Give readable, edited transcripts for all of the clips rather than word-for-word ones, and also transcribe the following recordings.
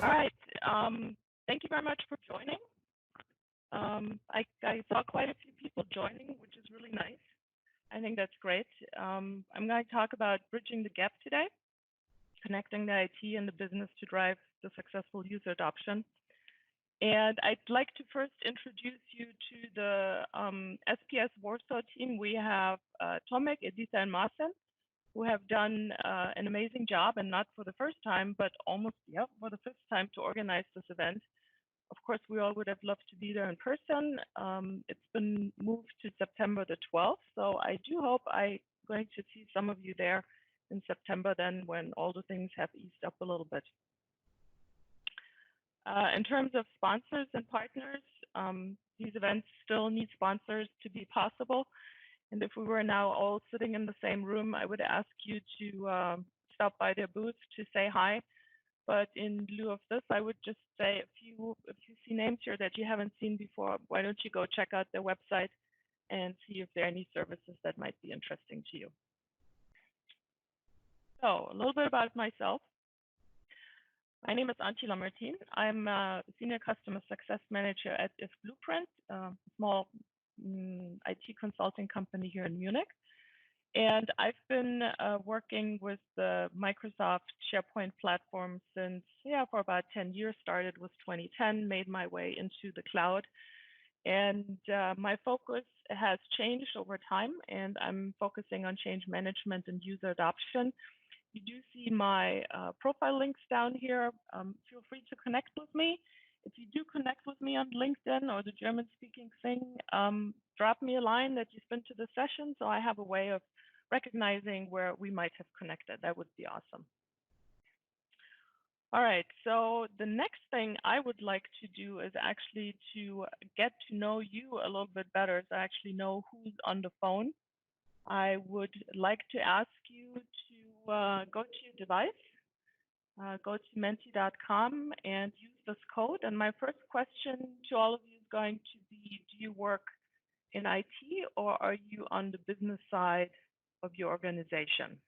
All right. Thank you very much for joining. I saw quite a few people joining, which is really nice. I think that's great. I'm going to talk about bridging the gap today, connecting the IT and the business to drive the successful user adoption. And I'd like to first introduce you to the SPS Warsaw team. We have Tomek, Edita, and Marcin, who have done an amazing job, and not for the first time, but almost, for the fifth time to organize this event. Of course, we all would have loved to be there in person. It's been moved to September the 12th, so I do hope I'm going to see some of you there in September then, when all the things have eased up a little bit. In terms of sponsors and partners, these events still need sponsors to be possible. And if we were now all sitting in the same room, I would ask you to stop by their booth to say hi. But in lieu of this, I would just say, if you see names here that you haven't seen before, why don't you go check out their website and see if there are any services that might be interesting to you. So a little bit about myself. My name is Antje Lamartine. I'm a Senior Customer Success Manager at If Blueprint, a small IT consulting company here in Munich. And I've been working with the Microsoft SharePoint platform since, for about 10 years. Started with 2010, made my way into the cloud. And my focus has changed over time, and I'm focusing on change management and user adoption. You do see my profile links down here. Feel free to connect with me. If you do connect with me on LinkedIn or the German-speaking thing, drop me a line that you've been to the session, so I have a way of recognizing where we might have connected. That would be awesome. All right, so the next thing I would like to do is actually to get to know you a little bit better, so I actually know who's on the phone. I would like to ask you to go to your device, go to menti.com and use this code. And my first question to all of you is going to be, do you work in IT or are you on the business side of your organization?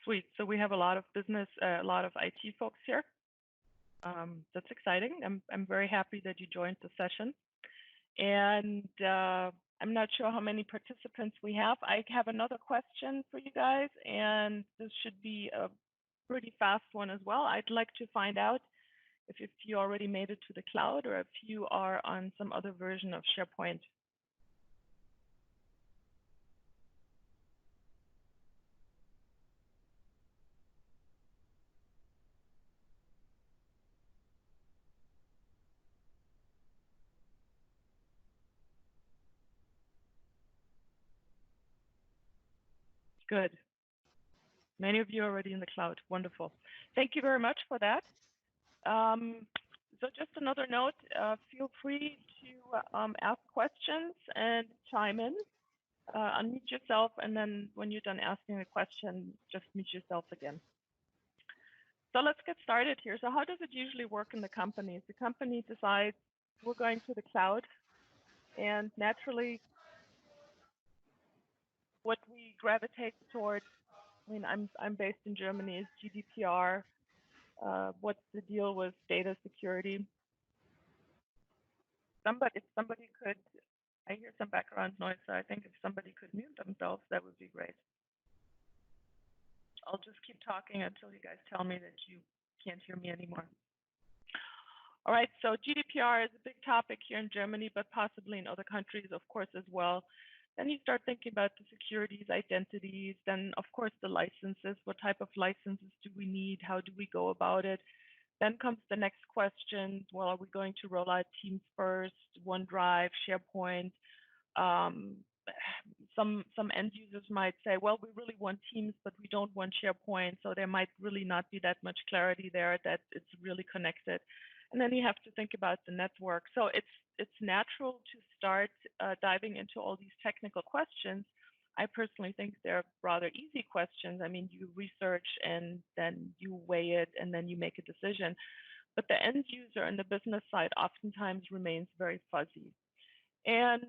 Sweet. So we have a lot of business, a lot of IT folks here. That's exciting. I'm very happy that you joined the session. And I'm not sure how many participants we have. I have another question for you guys, and this should be a pretty fast one as well. I'd like to find out if you already made it to the cloud or if you are on some other version of SharePoint. Good. Many of you are already in the cloud. Wonderful. Thank you very much for that. So just another note, feel free to ask questions and chime in. Unmute yourself, and then when you're done asking a question, just mute yourself again. So let's get started here. So how does it usually work in the company? The company decides we're going to the cloud, and naturally what we gravitate towards, I mean, I'm based in Germany, is GDPR. What's the deal with data security? If somebody could, I hear some background noise, so I think if somebody could mute themselves, that would be great. I'll just keep talking until you guys tell me that you can't hear me anymore. All right, so GDPR is a big topic here in Germany, but possibly in other countries, of course, as well. Then you start thinking about the securities, identities, then, of course, the licenses. What type of licenses do we need? How do we go about it? Then comes the next question. Well, are we going to roll out Teams first, OneDrive, SharePoint? Some end users might say, well, we really want Teams, but we don't want SharePoint. So there might really not be that much clarity there that it's really connected. And then you have to think about the network. So it's natural to start diving into all these technical questions. I personally think they're rather easy questions. I mean, you research and then you weigh it and then you make a decision. But the end user and the business side oftentimes remains very fuzzy. And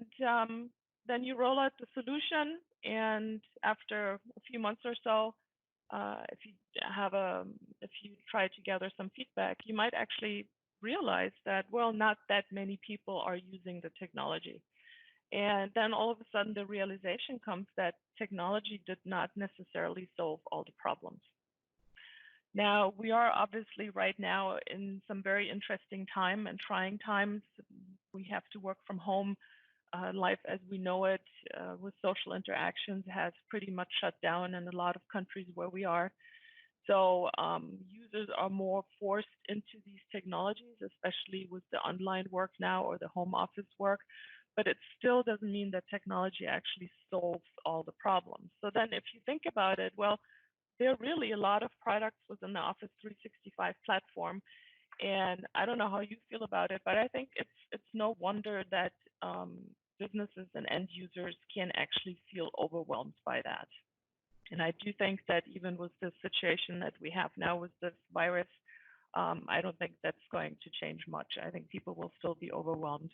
then you roll out the solution, and after a few months or so, if you try to gather some feedback, you might actually realize that, well, not that many people are using the technology. And then all of a sudden the realization comes that technology did not necessarily solve all the problems. Now, we are obviously right now in some very interesting time and trying times. We have to work from home. Life as we know it with social interactions has pretty much shut down in a lot of countries where we are. So users are more forced into these technologies, especially with the online work now or the home office work. But it still doesn't mean that technology actually solves all the problems. So then if you think about it, well, there are really a lot of products within the Office 365 platform. And I don't know how you feel about it, but I think it's no wonder that businesses and end users can actually feel overwhelmed by that. And I do think that even with the situation that we have now with this virus, I don't think that's going to change much. I think people will still be overwhelmed.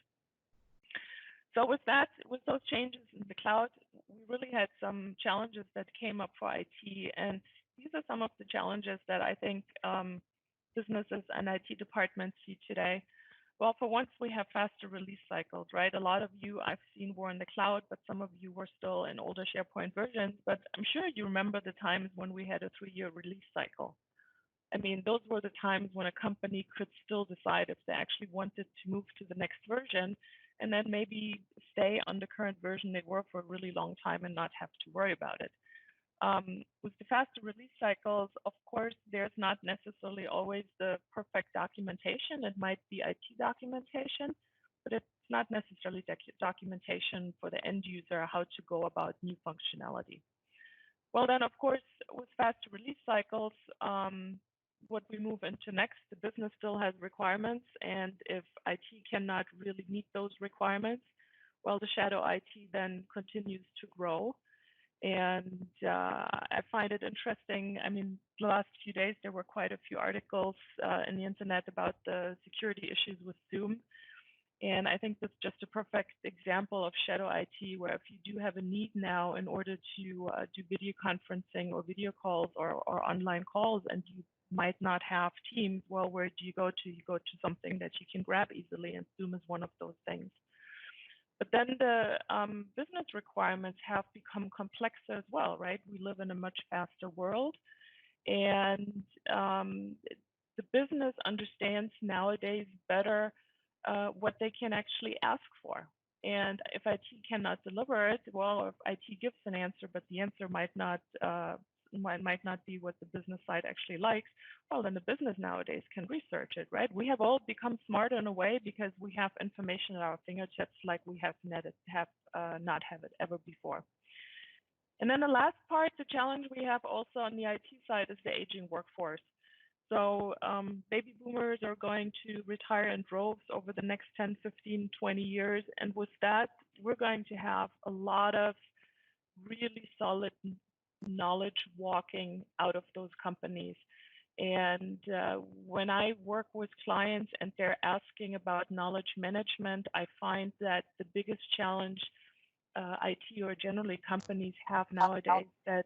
So with that, with those changes in the cloud, we really had some challenges that came up for IT. And these are some of the challenges that I think businesses and IT departments see today. Well, for once, we have faster release cycles, right? A lot of you I've seen were in the cloud, but some of you were still in older SharePoint versions. But I'm sure you remember the times when we had a 3-year release cycle. I mean, those were the times when a company could still decide if they actually wanted to move to the next version and then maybe stay on the current version they were for a really long time and not have to worry about it. With the faster release cycles, of course, there's not necessarily always the perfect documentation. It might be IT documentation, but it's not necessarily documentation for the end user, how to go about new functionality. Well, then, of course, with faster release cycles, what we move into next, the business still has requirements. And if IT cannot really meet those requirements, well, the shadow IT then continues to grow. And I find it interesting. I mean, the last few days, there were quite a few articles in the internet about the security issues with Zoom. And I think that's just a perfect example of shadow IT, where if you do have a need now in order to do video conferencing or video calls or online calls, and you might not have Teams, well, where do you go to? You go to something that you can grab easily, and Zoom is one of those things. But then the business requirements have become complex as well, right? We live in a much faster world, and the business understands nowadays better what they can actually ask for. And if IT cannot deliver it, well, or if IT gives an answer, but the answer might not be what the business side actually likes, well, then the business nowadays can research it, right? We have all become smarter in a way because we have information at our fingertips like we have not have it ever before. And then the last part, the challenge we have also on the IT side is the aging workforce. So baby boomers are going to retire in droves over the next 10, 15, 20 years. And with that, we're going to have a lot of really solid knowledge walking out of those companies. And when I work with clients and they're asking about knowledge management, I find that the biggest challenge IT or generally companies have nowadays that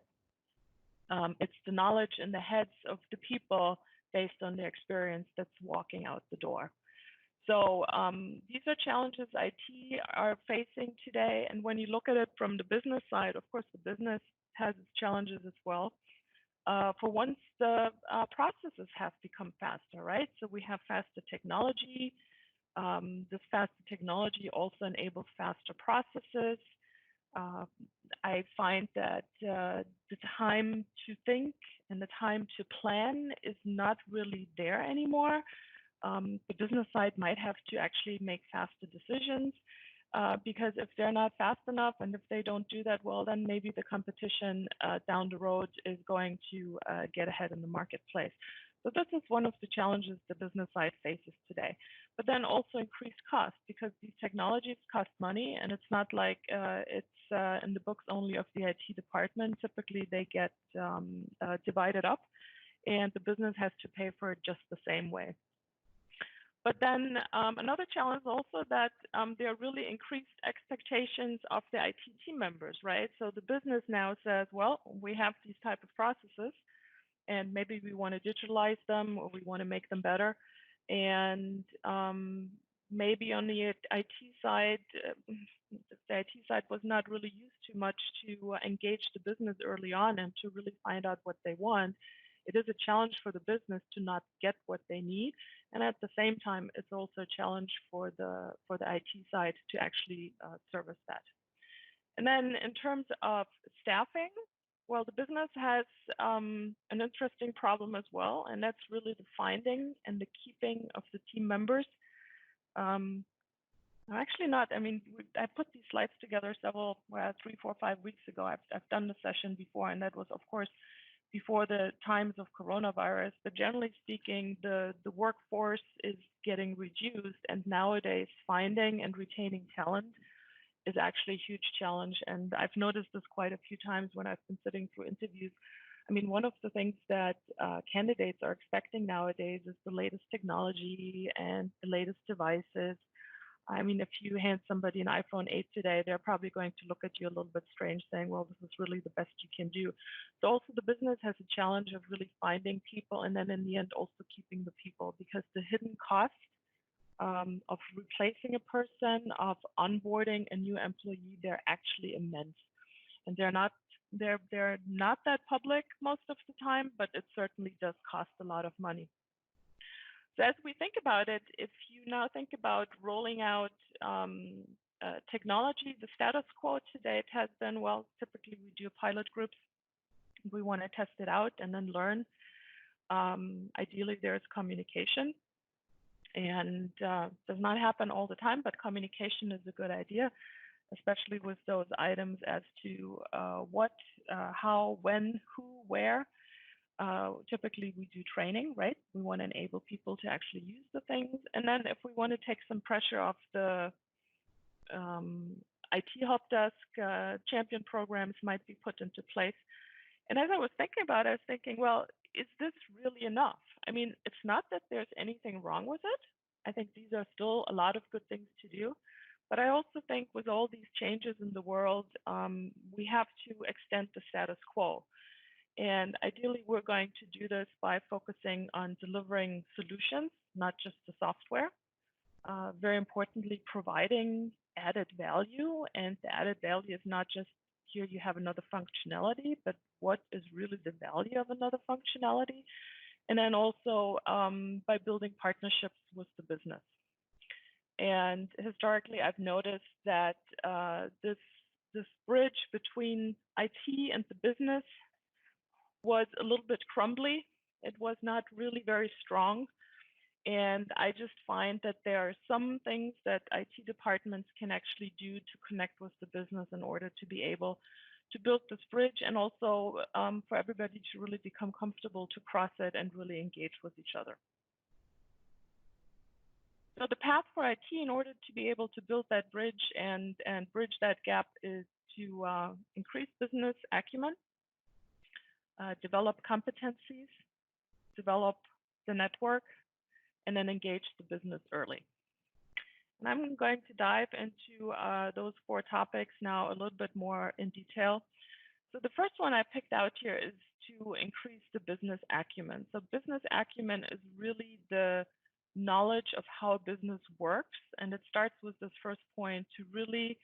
it's the knowledge in the heads of the people based on their experience that's walking out the door. So these are challenges IT are facing today. And when you look at it from the business side, of course, the business has its challenges as well. For once, the processes have become faster, right? So we have faster technology. This faster technology also enables faster processes. I find that the time to think and the time to plan is not really there anymore. The business side might have to actually make faster decisions because if they're not fast enough and if they don't do that well, then maybe the competition down the road is going to get ahead in the marketplace. So this is one of the challenges the business side faces today. But then also increased cost, because these technologies cost money, and it's not like it's in the books only of the IT department. Typically, they get divided up, and the business has to pay for it just the same way. But then another challenge also that there are really increased expectations of the IT team members, right? So the business now says, well, we have these type of processes, and maybe we want to digitalize them or we want to make them better. And maybe on the IT side, the IT side was not really used too much to engage the business early on and to really find out what they want. It is a challenge for the business to not get what they need, and at the same time, it's also a challenge for the IT side to actually service that. And then in terms of staffing, well, the business has an interesting problem as well, and that's really the finding and the keeping of the team members. Actually not. I mean, I put these slides together several, 3, 4, 5 weeks ago. I've done the session before, and that was, of course, before the times of coronavirus. But generally speaking, the workforce is getting reduced, and nowadays finding and retaining talent is actually a huge challenge. And I've noticed this quite a few times when I've been sitting through interviews. I mean, one of the things that candidates are expecting nowadays is the latest technology and the latest devices. I mean, if you hand somebody an iPhone 8 today, they're probably going to look at you a little bit strange, saying, well, this is really the best you can do. So also the business has a challenge of really finding people, and then in the end also keeping the people, because the hidden cost of replacing a person, of onboarding a new employee, they're actually immense. And they're not that public most of the time, but it certainly does cost a lot of money. So as we think about it, if you now think about rolling out technology, the status quo today, it has been, well, typically we do pilot groups. We want to test it out and then learn. Ideally, there's communication. And does not happen all the time, but communication is a good idea, especially with those items as to what, how, when, who, where. Typically, we do training, right? We want to enable people to actually use the things. And then if we want to take some pressure off the IT help desk, champion programs might be put into place. And as I was thinking about it, I was thinking, well, is this really enough? I mean, it's not that there's anything wrong with it. I think these are still a lot of good things to do. But I also think with all these changes in the world, we have to extend the status quo. And ideally, we're going to do this by focusing on delivering solutions, not just the software. Very importantly, providing added value. And the added value is not just here you have another functionality, but what is really the value of another functionality? And then also by building partnerships with the business. And historically, I've noticed that this bridge between IT and the business was a little bit crumbly. It was not really very strong. And I just find that there are some things that IT departments can actually do to connect with the business in order to be able to build this bridge, and also for everybody to really become comfortable to cross it and really engage with each other. So the path for IT in order to be able to build that bridge and bridge that gap is to increase business acumen, develop competencies, develop the network, and then engage the business early. And I'm going to dive into those 4 topics now a little bit more in detail. So the first one I picked out here is to increase the business acumen. So business acumen is really the knowledge of how business works. And it starts with this first point to really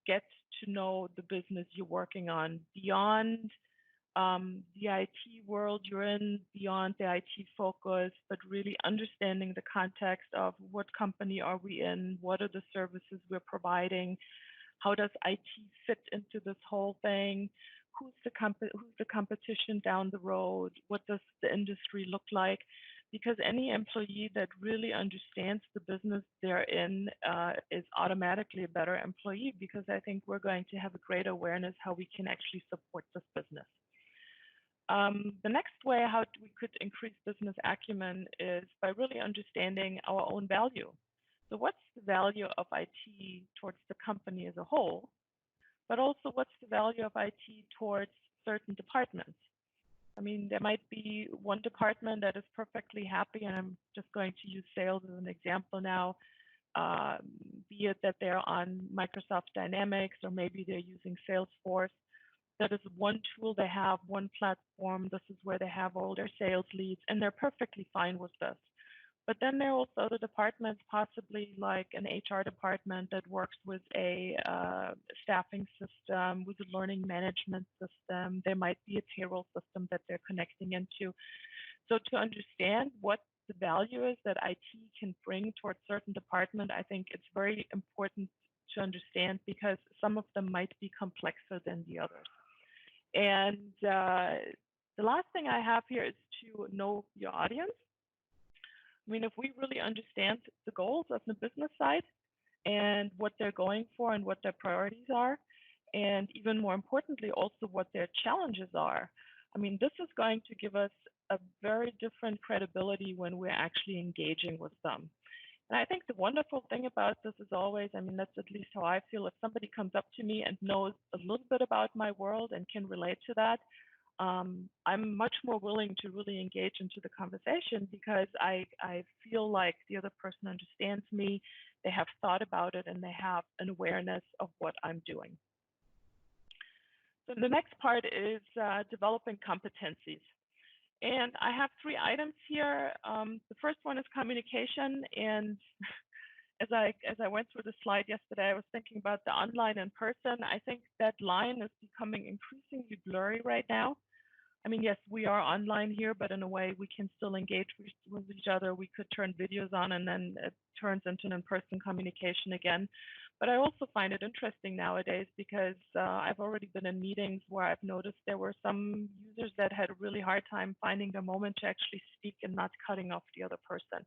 get to know the business you're working on beyond the IT world you're in, beyond the IT focus, but really understanding the context of what company are we in, what are the services we're providing, how does IT fit into this whole thing, who's the competition down the road, what does the industry look like? Because any employee that really understands the business they're in is automatically a better employee, because I think we're going to have a great awareness how we can actually support this business. The next way how we could increase business acumen is by really understanding our own value. So what's the value of IT towards the company as a whole, but also what's the value of IT towards certain departments? I mean, there might be one department that is perfectly happy, and I'm just going to use sales as an example now, be it that they're on Microsoft Dynamics or maybe they're using Salesforce. That is one tool they have, one platform. This is where they have all their sales leads, and they're perfectly fine with this. But then there are also other departments, possibly like an HR department that works with a staffing system, with a learning management system. There might be a payroll system that they're connecting into. So to understand what the value is that IT can bring towards certain department, I think it's very important to understand because some of them might be complexer than the others. And the last thing I have here is to know your audience. I mean, if we really understand the goals of the business side and what they're going for and what their priorities are, and even more importantly, also what their challenges are, I mean, this is going to give us a very different credibility when we're actually engaging with them. And I think the wonderful thing about this is always, I mean, that's at least how I feel. If somebody comes up to me and knows a little bit about my world and can relate to that, I'm much more willing to really engage into the conversation because I feel like the other person understands me, they have thought about it, and they have an awareness of what I'm doing. So the next part is developing competencies. And I have 3 items here. The first one is communication. And as I went through the slide yesterday, I was thinking about the online and person. I think that line is becoming increasingly blurry right now. I mean, yes, we are online here, but in a way we can still engage with each other. We could turn videos on and then it turns into an in-person communication again. But I also find it interesting nowadays because I've already been in meetings where I've noticed there were some users that had a really hard time finding the moment to actually speak and not cutting off the other person.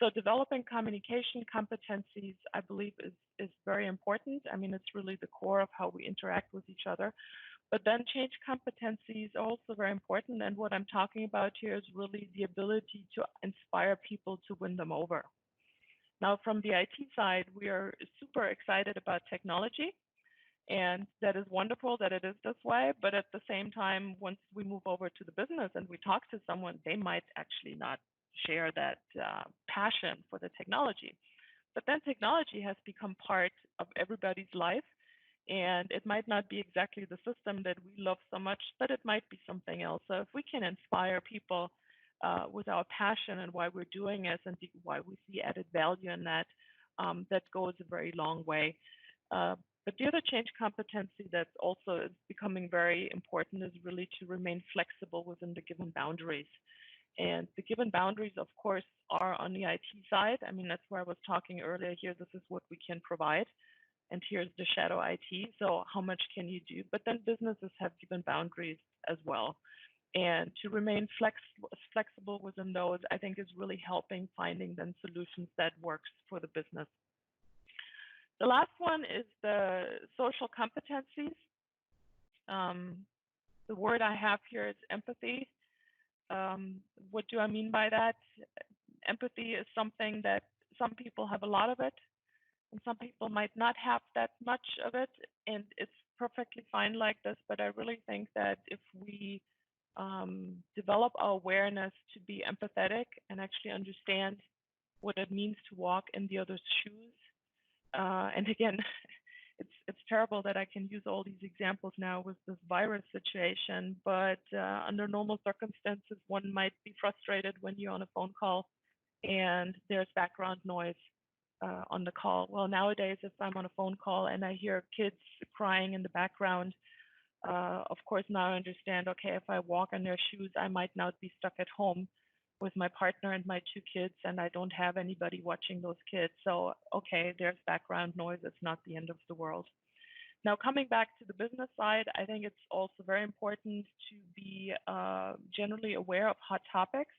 So developing communication competencies, I believe, is very important. I mean, it's really the core of how we interact with each other. But then change competencies are also very important. And what I'm talking about here is really the ability to inspire people to win them over. Now, from the IT side, we are super excited about technology. And that is wonderful that it is this way. But at the same time, once we move over to the business and we talk to someone, they might actually not share that passion for the technology. But then technology has become part of everybody's life. And it might not be exactly the system that we love so much, but it might be something else. So if we can inspire people with our passion and why we're doing it and why we see added value in that, that goes a very long way. But the other change competency that also is becoming very important is really to remain flexible within the given boundaries. And the given boundaries, of course, are on the IT side. I mean, that's where I was talking earlier here. This is what we can provide. And here's the shadow IT. So how much can you do? But then businesses have given boundaries as well. And to remain flexible within those, I think is really helping finding then solutions that works for the business. The last one is the social competencies. The word I have here is empathy. What do I mean by that? Empathy is something that some people have a lot of it, and some people might not have that much of it, and it's perfectly fine like this. But I really think that if we develop our awareness to be empathetic and actually understand what it means to walk in the other's shoes, and again, it's terrible that I can use all these examples now with this virus situation, but under normal circumstances, one might be frustrated when you're on a phone call and there's background noise on the call. Well, nowadays, if I'm on a phone call and I hear kids crying in the background, of course, now I understand, okay, if I walk in their shoes, I might not be stuck at home with my partner and my 2 kids, and I don't have anybody watching those kids. So, okay, there's background noise. It's not the end of the world. Now, coming back to the business side, I think it's also very important to be generally aware of hot topics.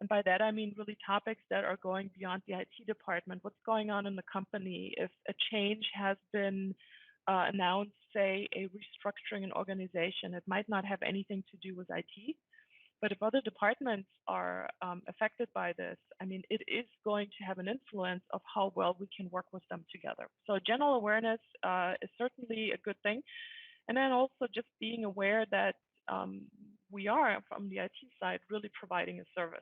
And by that, I mean really topics that are going beyond the IT department. What's going on in the company? If a change has been announce, say, a restructuring in organization, it might not have anything to do with IT. But if other departments are affected by this, I mean, it is going to have an influence of how well we can work with them together. So general awareness is certainly a good thing. And then also just being aware that we are, from the IT side, really providing a service.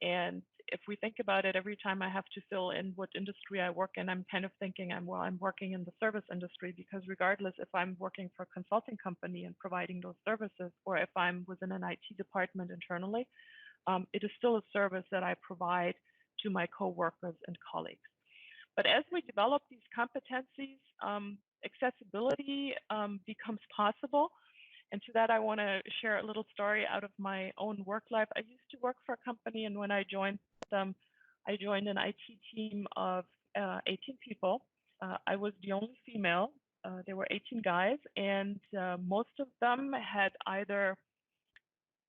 And if we think about it, every time I have to fill in what industry I work in, I'm kind of thinking I'm working in the service industry, because regardless if I'm working for a consulting company and providing those services, or if I'm within an IT department internally, it is still a service that I provide to my coworkers and colleagues. But as we develop these competencies, accessibility becomes possible. And to that, I want to share a little story out of my own work life. I used to work for a company, and when I joined them, I joined an IT team of 18 people. I was the only female. There were 18 guys, and most of them had either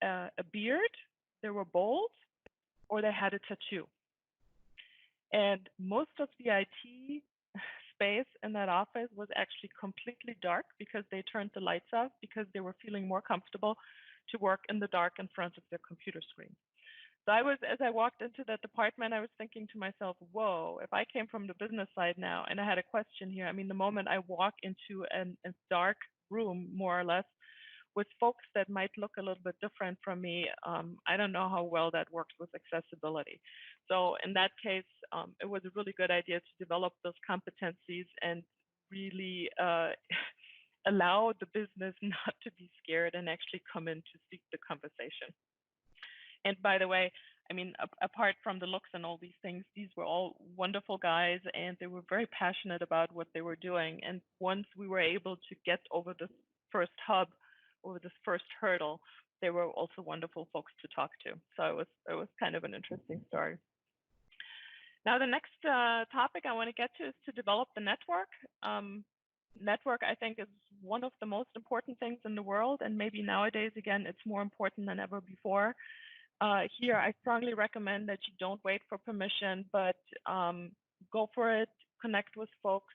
a beard, they were bald, or they had a tattoo. And most of the IT space in that office was actually completely dark, because they turned the lights off because they were feeling more comfortable to work in the dark in front of their computer screen. So as I walked into that department, I was thinking to myself, whoa, if I came from the business side now and I had a question here, I mean, the moment I walk into a dark room, more or less, with folks that might look a little bit different from me, I don't know how well that works with accessibility. So in that case, it was a really good idea to develop those competencies and really allow the business not to be scared and actually come in to seek the conversation. And by the way, I mean, apart from the looks and all these things, these were all wonderful guys, and they were very passionate about what they were doing. And once we were able to get over this first hub, over this first hurdle, they were also wonderful folks to talk to. So it was kind of an interesting story. Now, the next topic I want to get to is to develop the network. Network, I think, is one of the most important things in the world, and maybe nowadays, again, it's more important than ever before. Here, I strongly recommend that you don't wait for permission, but go for it, connect with folks,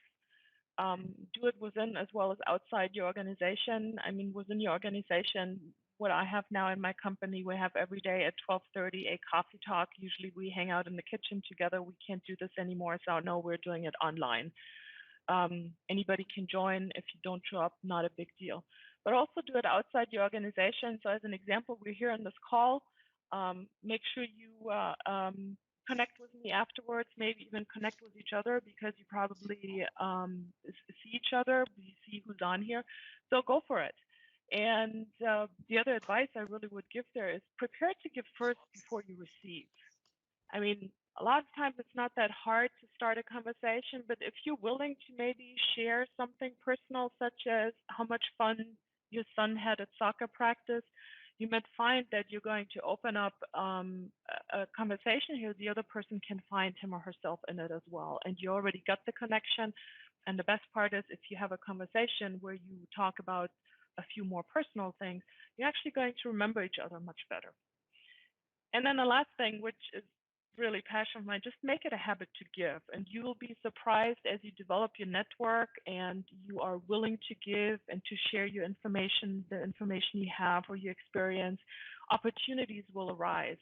do it within as well as outside your organization. I mean, within your organization, what I have now in my company, we have every day at 12:30 a coffee talk. Usually we hang out in the kitchen together. We can't do this anymore, so no, we're doing it online. Anybody can join. If you don't show up, not a big deal. But also do it outside your organization. So as an example, we're here on this call. Make sure you connect with me afterwards, maybe even connect with each other, because you probably see each other, you see who's on here. So go for it. And the other advice I really would give there is prepare to give first before you receive. I mean, a lot of times it's not that hard to start a conversation, but if you're willing to maybe share something personal, such as how much fun your son had at soccer practice, you might find that you're going to open up a conversation here. The other person can find him or herself in it as well. And you already got the connection. And the best part is if you have a conversation where you talk about a few more personal things, you're actually going to remember each other much better. And then the last thing, which is really passion of mine, just make it a habit to give. And you will be surprised as you develop your network and you are willing to give and to share your information, the information you have or your experience, opportunities will arise.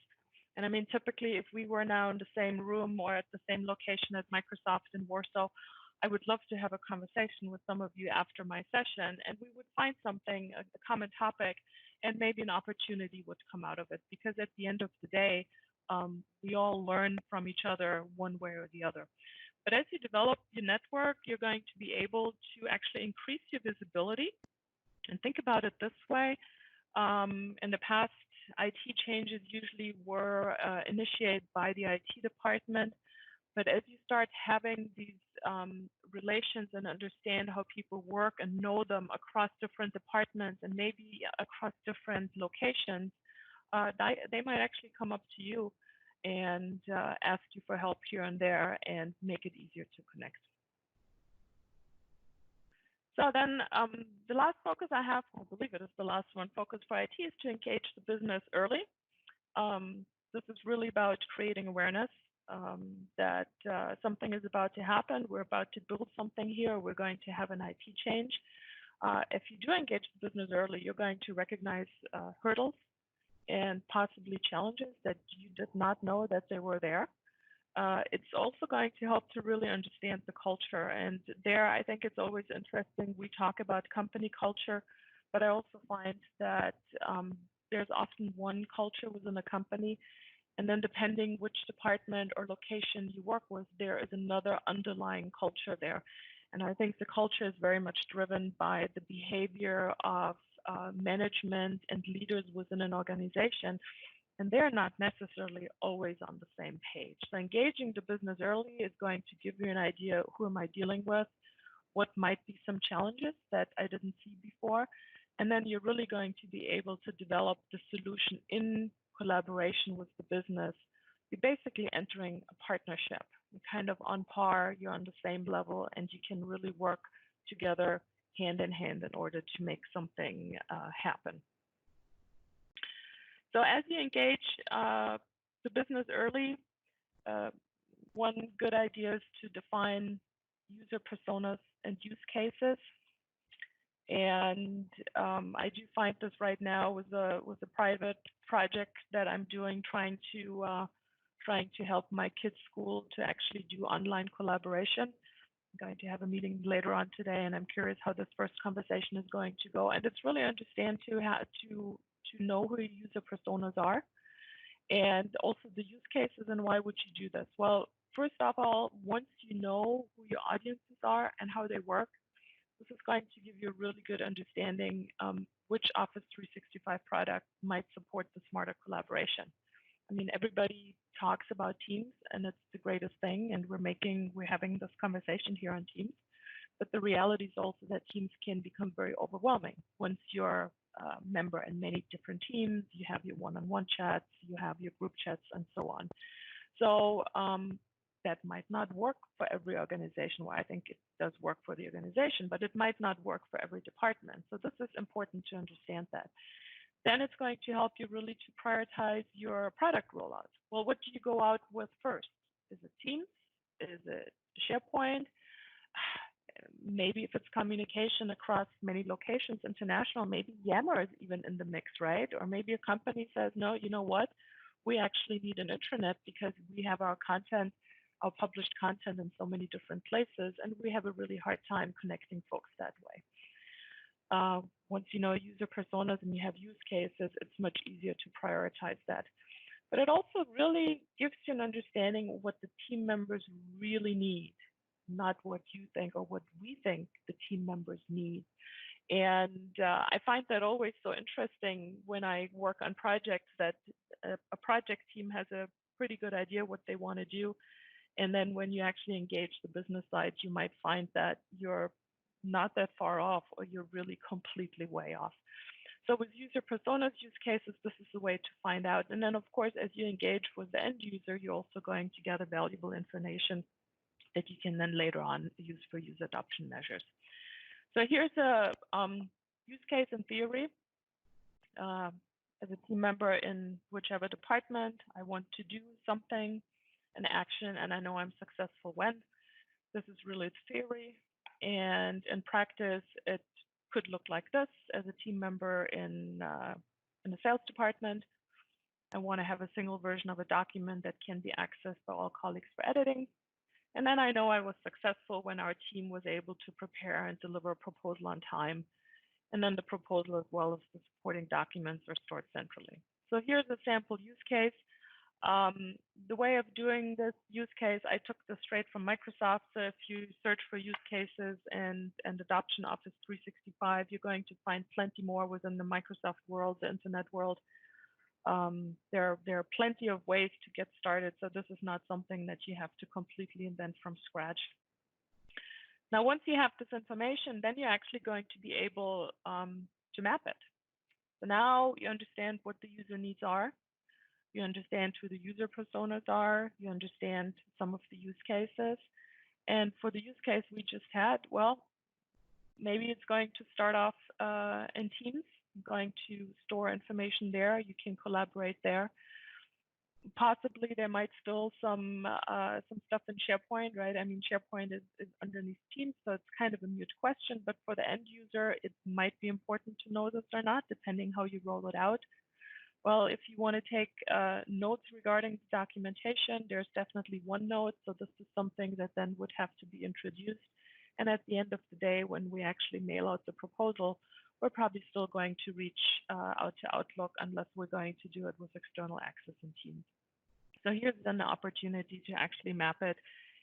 And I mean, typically, if we were now in the same room or at the same location at Microsoft in Warsaw, I would love to have a conversation with some of you after my session, and we would find something, a common topic, and maybe an opportunity would come out of it. Because at the end of the day, we all learn from each other one way or the other. But as you develop your network, you're going to be able to actually increase your visibility. And think about it this way. In the past, IT changes usually were initiated by the IT department. But as you start having these relations and understand how people work and know them across different departments and maybe across different locations, they might actually come up to you and ask you for help here and there and make it easier to connect. So then the last focus I have, I believe it is the last one, focus for IT, is to engage the business early. This is really about creating awareness. that something is about to happen. We're about to build something here. We're going to have an IT change. If you do engage the business early, you're going to recognize hurdles and possibly challenges that you did not know that they were there. It's also going to help to really understand the culture. And there, I think it's always interesting. We talk about company culture, but I also find that there's often one culture within a company. And then depending which department or location you work with, there is another underlying culture there. And I think the culture is very much driven by the behavior of management and leaders within an organization. And they're not necessarily always on the same page. So engaging the business early is going to give you an idea, who am I dealing with, what might be some challenges that I didn't see before. And then you're really going to be able to develop the solution in collaboration with the business. You're basically entering a partnership. You're kind of on par, you're on the same level, and you can really work together hand in hand in order to make something happen. So as you engage the business early, one good idea is to define user personas and use cases. And I do find this right now with a private project that I'm doing, trying to help my kids' school to actually do online collaboration. I'm going to have a meeting later on today, and I'm curious how this first conversation is going to go. And it's really understand how to know who your user personas are, and also the use cases and why would you do this. Well, first of all, once you know who your audiences are and how they work, this is going to give you a really good understanding which Office 365 product might support the smarter collaboration. I mean, everybody talks about Teams, and it's the greatest thing, and we're having this conversation here on Teams. But the reality is also that Teams can become very overwhelming once you're a member in many different teams. You have your one-on-one chats, you have your group chats, and so on. So that might not work for every organization. Well, I think it does work for the organization, but it might not work for every department. So this is important to understand that. Then it's going to help you really to prioritize your product rollout. Well, what do you go out with first? Is it Teams? Is it SharePoint? Maybe if it's communication across many locations, international, maybe Yammer is even in the mix, right? Or maybe a company says, no, you know what? We actually need an intranet because we have our content, our published content in so many different places, and we have a really hard time connecting folks that way. Once you know user personas and you have use cases, it's much easier to prioritize that. But it also really gives you an understanding of what the team members really need, not what you think or what we think the team members need. And I find that always so interesting when I work on projects that a project team has a pretty good idea what they want to do. And then when you actually engage the business side, you might find that you're not that far off, or you're really completely way off. So with user personas, use cases, this is the way to find out. And then, of course, as you engage with the end user, you're also going to gather valuable information that you can then later on use for user adoption measures. So here's a use case in theory. As a team member in whichever department, I want to do something, an action, and I know I'm successful when. This is really its theory. And in practice, it could look like this. As a team member in the sales department, I want to have a single version of a document that can be accessed by all colleagues for editing. And then I know I was successful when our team was able to prepare and deliver a proposal on time. And then the proposal as well as the supporting documents are stored centrally. So here's a sample use case. The way of doing this use case, I took this straight from Microsoft. So if you search for use cases and adoption Office 365, you're going to find plenty more within the Microsoft world, the internet world. There are plenty of ways to get started. So this is not something that you have to completely invent from scratch. Now, once you have this information, then you're actually going to be able to map it. So now you understand what the user needs are. You understand who the user personas are. You understand some of the use cases. And for the use case we just had, well, maybe it's going to start off in Teams. You're going to store information there. You can collaborate there. Possibly there might still some stuff in SharePoint, right? I mean, SharePoint is underneath Teams, so it's kind of a mute question. But for the end user, it might be important to know this or not, depending how you roll it out. Well, if you want to take notes regarding documentation, there's definitely OneNote. So this is something that then would have to be introduced. And at the end of the day, when we actually mail out the proposal, we're probably still going to reach out to Outlook unless we're going to do it with external access in Teams. So here's then the opportunity to actually map it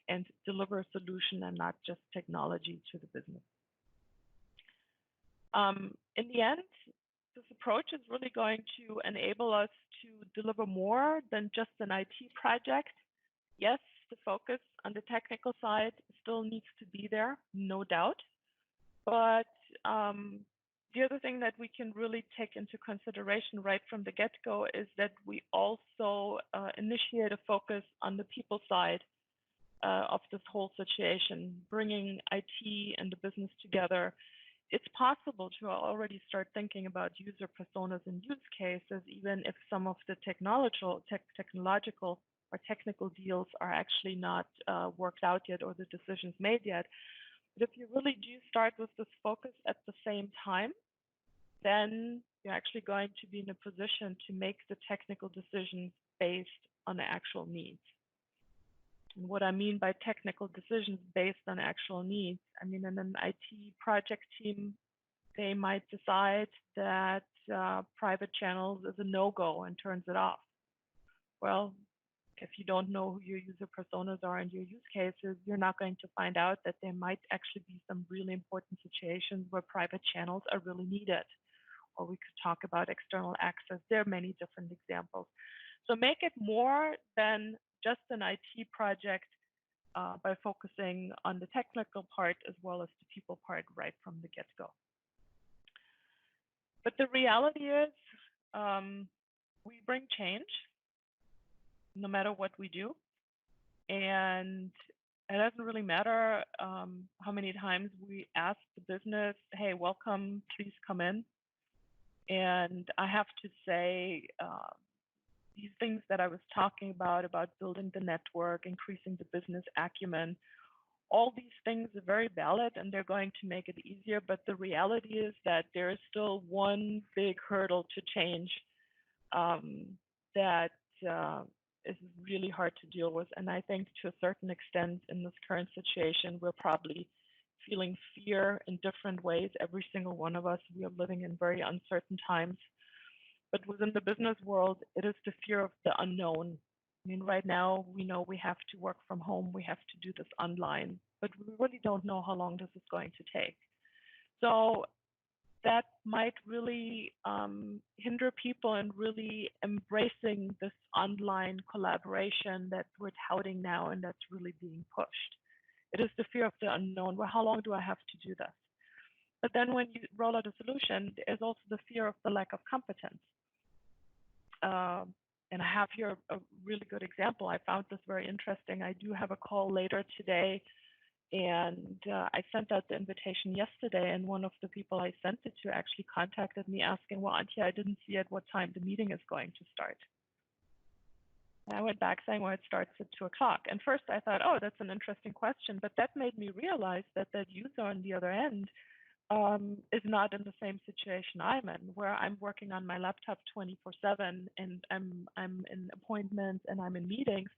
and deliver a solution and not just technology to the business. In the end, this approach is really going to enable us to deliver more than just an IT project. Yes, the focus on the technical side still needs to be there, no doubt. But the other thing that we can really take into consideration right from the get-go is that we also initiate a focus on the people side of this whole situation, bringing IT and the business together. It's possible to already start thinking about user personas and use cases, even if some of the technological or technical deals are actually not worked out yet or the decisions made yet. But if you really do start with this focus at the same time, then you're actually going to be in a position to make the technical decisions based on the actual needs. And what I mean by technical decisions based on actual needs, I mean, in an IT project team, they might decide that private channels is a no-go and turns it off. Well, if you don't know who your user personas are and your use cases, you're not going to find out that there might actually be some really important situations where private channels are really needed. Or we could talk about external access. There are many different examples. So make it more than just an IT project by focusing on the technical part as well as the people part right from the get-go. But the reality is we bring change no matter what we do. And it doesn't really matter how many times we ask the business, hey, welcome, please come in. And I have to say, these things that I was talking about building the network, increasing the business acumen, all these things are very valid and they're going to make it easier. But the reality is that there is still one big hurdle to change that is really hard to deal with. And I think to a certain extent in this current situation, we're probably feeling fear in different ways. Every single one of us, we are living in very uncertain times. But within the business world, it is the fear of the unknown. I mean, right now, we know we have to work from home. We have to do this online, but we really don't know how long this is going to take. So that might really hinder people in really embracing this online collaboration that we're touting now and that's really being pushed. It is the fear of the unknown. Well, how long do I have to do this? But then when you roll out a solution, there's also the fear of the lack of competence. And I have here a really good example. I found this very interesting. I do have a call later today, and I sent out the invitation yesterday, and one of the people I sent it to actually contacted me asking, well, Antje, I didn't see at what time the meeting is going to start. And I went back saying, well, it starts at 2 o'clock. And first I thought, oh, that's an interesting question. But that made me realize that that user on the other end is not in the same situation I'm in, where I'm working on my laptop 24/7 and I'm in appointments and I'm in meetings.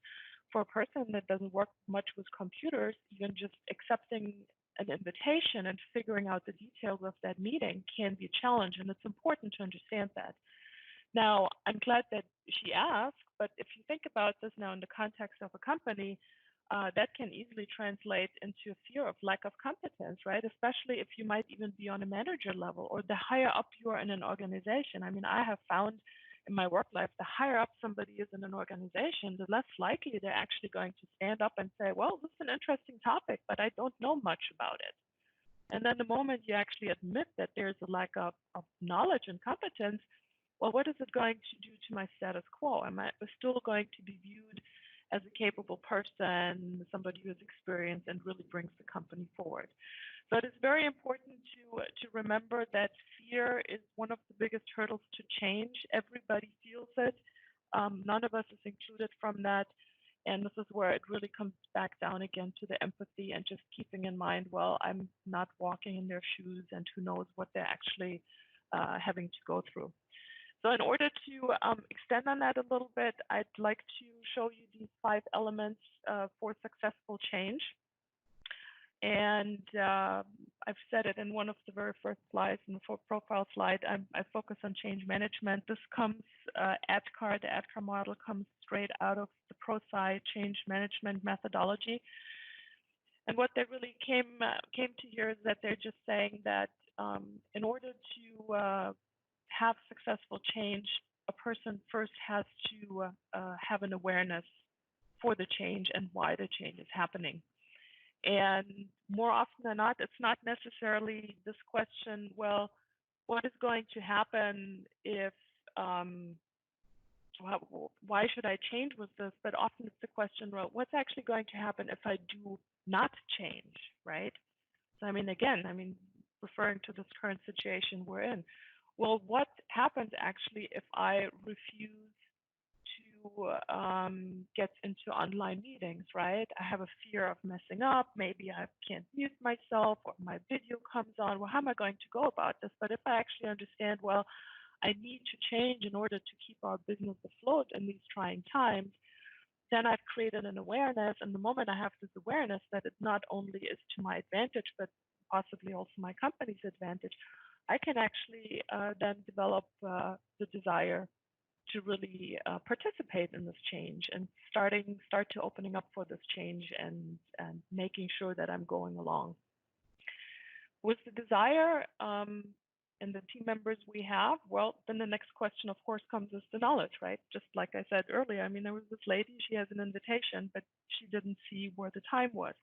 For a person that doesn't work much with computers, even just accepting an invitation and figuring out the details of that meeting can be a challenge, and it's important to understand that. Now, I'm glad that she asked, but if you think about this now in the context of a company, that can easily translate into a fear of lack of competence, right? Especially if you might even be on a manager level or the higher up you are in an organization. I mean, I have found in my work life, the higher up somebody is in an organization, the less likely they're actually going to stand up and say, well, this is an interesting topic, but I don't know much about it. And then the moment you actually admit that there's a lack of knowledge and competence, well, what is it going to do to my status quo? Am I still going to be viewed as a capable person, somebody who has experience and really brings the company forward? So it is very important to remember that fear is one of the biggest hurdles to change. Everybody feels it. None of us is included from that. And this is where it really comes back down again to the empathy and just keeping in mind, well, I'm not walking in their shoes, and who knows what they're actually having to go through. So in order to extend on that a little bit, I'd like to show you these 5 elements for successful change. And I've said it in one of the very first slides, in the profile slide, I focus on change management. This comes, ADKAR, the ADKAR model comes straight out of the ProSci change management methodology. And what they really came to here is that they're just saying that in order to have successful change, a person first has to have an awareness for the change and why the change is happening. And more often than not, it's not necessarily this question, well, what is going to happen if, why should I change with this? But often it's the question, well, what's actually going to happen if I do not change, right? So, again, referring to this current situation we're in. Well, what happens actually if I refuse to get into online meetings, right? I have a fear of messing up. Maybe I can't mute myself, or my video comes on. Well, how am I going to go about this? But if I actually understand, well, I need to change in order to keep our business afloat in these trying times, then I've created an awareness. And the moment I have this awareness that it not only is to my advantage, but possibly also my company's advantage, I can actually then develop the desire to really participate in this change and start to opening up for this change and making sure that I'm going along. With the desire and the team members we have, well, then the next question, of course, comes is the knowledge, right? Just like I said earlier, there was this lady, she has an invitation, but she didn't see where the time was.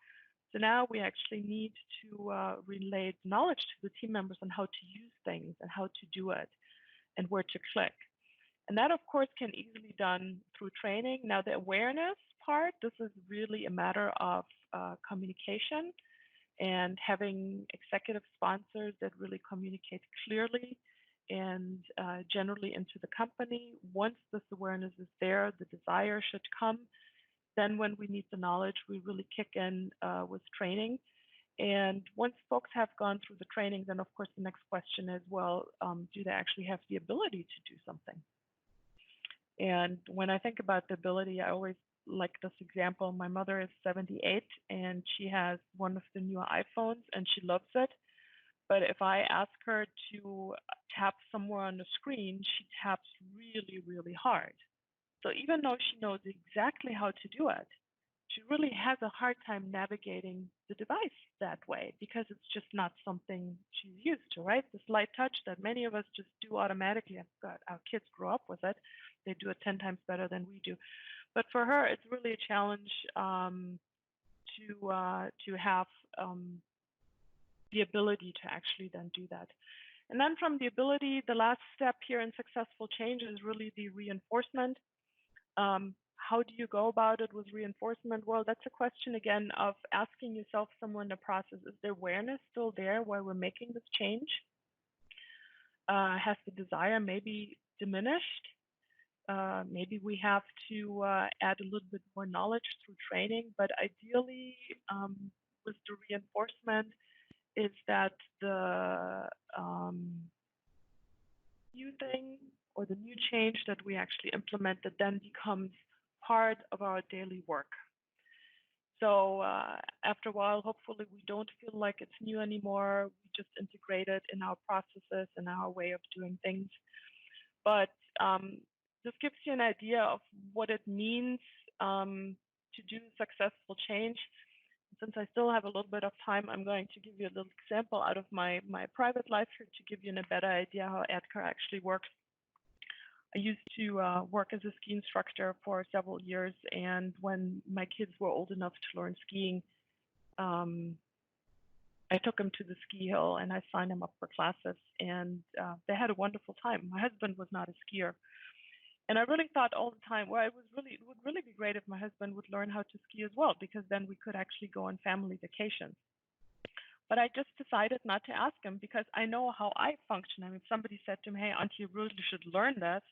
So now we actually need to relay knowledge to the team members on how to use things and how to do it and where to click. And that, of course, can easily be done through training. Now, the awareness part, this is really a matter of communication and having executive sponsors that really communicate clearly and generally into the company. Once this awareness is there, the desire should come. Then when we need the knowledge, we really kick in with training. And once folks have gone through the training, then of course the next question is, well, do they actually have the ability to do something? And when I think about the ability, I always like this example. My mother is 78 and she has one of the newer iPhones and she loves it. But if I ask her to tap somewhere on the screen, she taps really, really hard. So even though she knows exactly how to do it, she really has a hard time navigating the device that way because it's just not something she's used to, right? This light touch that many of us just do automatically. Our kids grow up with it. They do it 10 times better than we do. But for her, it's really a challenge to have the ability to actually then do that. And then from the ability, the last step here in successful change is really the reinforcement. How do you go about it with reinforcement? Well, that's a question again of asking yourself somewhere in the process, is the awareness still there while we're making this change? Has the desire maybe diminished? Maybe we have to add a little bit more knowledge through training, but ideally with the reinforcement is that the new thing or the new change that we actually implemented then becomes part of our daily work. So after a while, hopefully we don't feel like it's new anymore. We just integrate it in our processes and our way of doing things. But this gives you an idea of what it means to do successful change. Since I still have a little bit of time, I'm going to give you a little example out of my private life here to give you a better idea how ADKAR actually works. I used to work as a ski instructor for several years, and when my kids were old enough to learn skiing, I took them to the ski hill and I signed them up for classes, and they had a wonderful time. My husband was not a skier. And I really thought all the time, well, it would really be great if my husband would learn how to ski as well, because then we could actually go on family vacations. But I just decided not to ask him because I know how I function. I mean, if somebody said to me, hey, Antje, you really should learn this,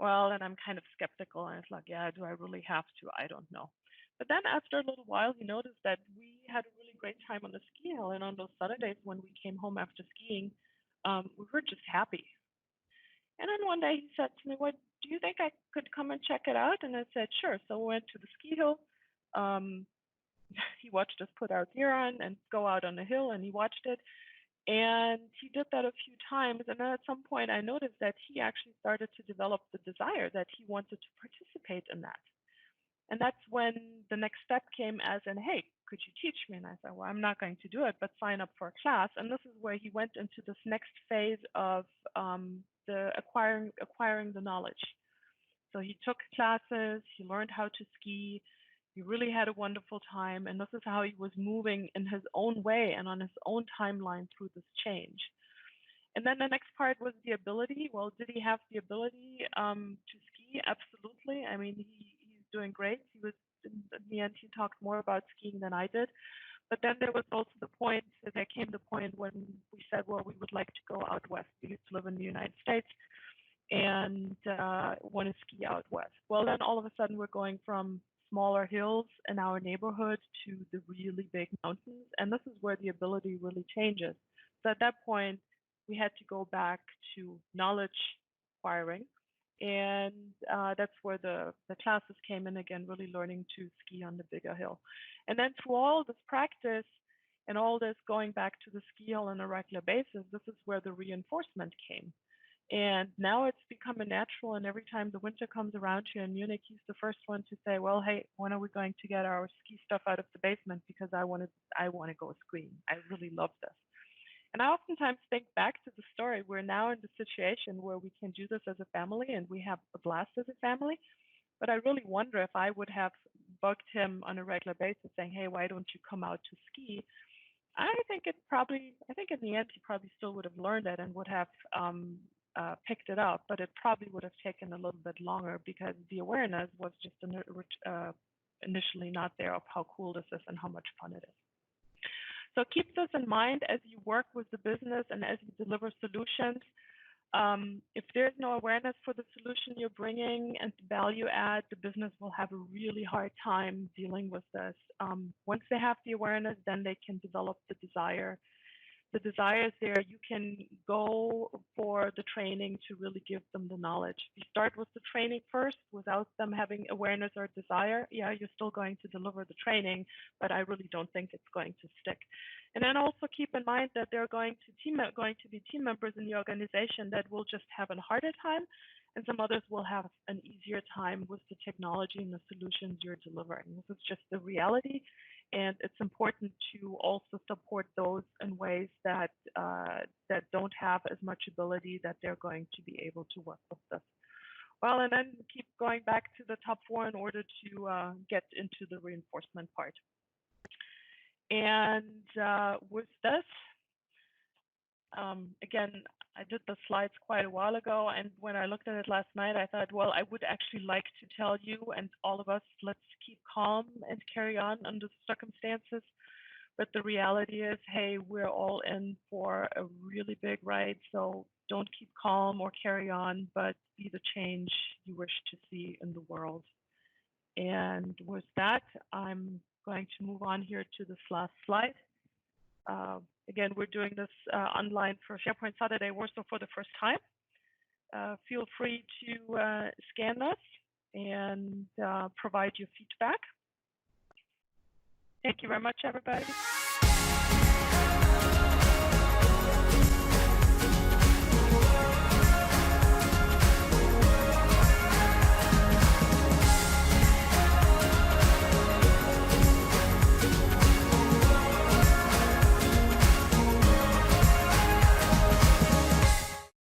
well, and I'm kind of skeptical. And it's like, yeah, do I really have to? I don't know. But then after a little while, he noticed that we had a really great time on the ski hill. And on those Saturdays when we came home after skiing, we were just happy. And then one day he said to me, "What do you think I could come and check it out?" And I said, "Sure." So we went to the ski hill. Um, he watched us put our gear on and go out on the hill, and he watched it. And he did that a few times. And then at some point, I noticed that he actually started to develop the desire that he wanted to participate in that. And that's when the next step came as in, "Hey, could you teach me?" And I said, "Well, I'm not going to do it, but sign up for a class." And this is where he went into this next phase of the acquiring the knowledge. So he took classes, he learned how to ski, he really had a wonderful time, and this is how he was moving in his own way and on his own timeline through this change. And then the next part was the ability. Well, did he have the ability to ski? Absolutely. I mean, he's doing great. He was, in the end, he talked more about skiing than I did. But then there was also the point, there came the point when we said, well, we would like to go out west. We used to live in the United States and want to ski out west. Well, then all of a sudden we're going from smaller hills in our neighborhood to the really big mountains. And this is where the ability really changes. So at that point, we had to go back to knowledge acquiring. And that's where the classes came in again, really learning to ski on the bigger hill. And then through all this practice and all this going back to the ski hill on a regular basis, this is where the reinforcement came. And now it's become a natural, and every time the winter comes around here in Munich, he's the first one to say, "Well, hey, when are we going to get our ski stuff out of the basement? Because I want to go skiing. I really love this." And I oftentimes think back to the story. We're now in the situation where we can do this as a family, and we have a blast as a family. But I really wonder if I would have bugged him on a regular basis, saying, "Hey, why don't you come out to ski?" I think in the end, he probably still would have learned it and would have picked it up, but it probably would have taken a little bit longer because the awareness was just initially not there of how cool this is and how much fun it is. So keep this in mind as you work with the business and as you deliver solutions. If there's no awareness for the solution you're bringing and the value add, the business will have a really hard time dealing with this. Once they have the awareness, then they can develop the desire. The desire is there. You can go for the training to really give them the knowledge. If you start with the training first without them having awareness or desire, yeah, you're still going to deliver the training, but I really don't think it's going to stick. And then also keep in mind that there are going to be team members in the organization that will just have a harder time, and some others will have an easier time with the technology and the solutions you're delivering. This is just the reality. And it's important to also support those in ways that that don't have as much ability that they're going to be able to work with this. Well, and then keep going back to the top four in order to get into the reinforcement part. And with this, again, I did the slides quite a while ago, and when I looked at it last night, I thought, well, I would actually like to tell you and all of us, let's keep calm and carry on under the circumstances. But the reality is, hey, we're all in for a really big ride, so don't keep calm or carry on, but be the change you wish to see in the world. And with that, I'm going to move on here to this last slide. Again, we're doing this online for SharePoint Saturday Warsaw for the first time. Feel free to scan this and provide your feedback. Thank you very much, everybody.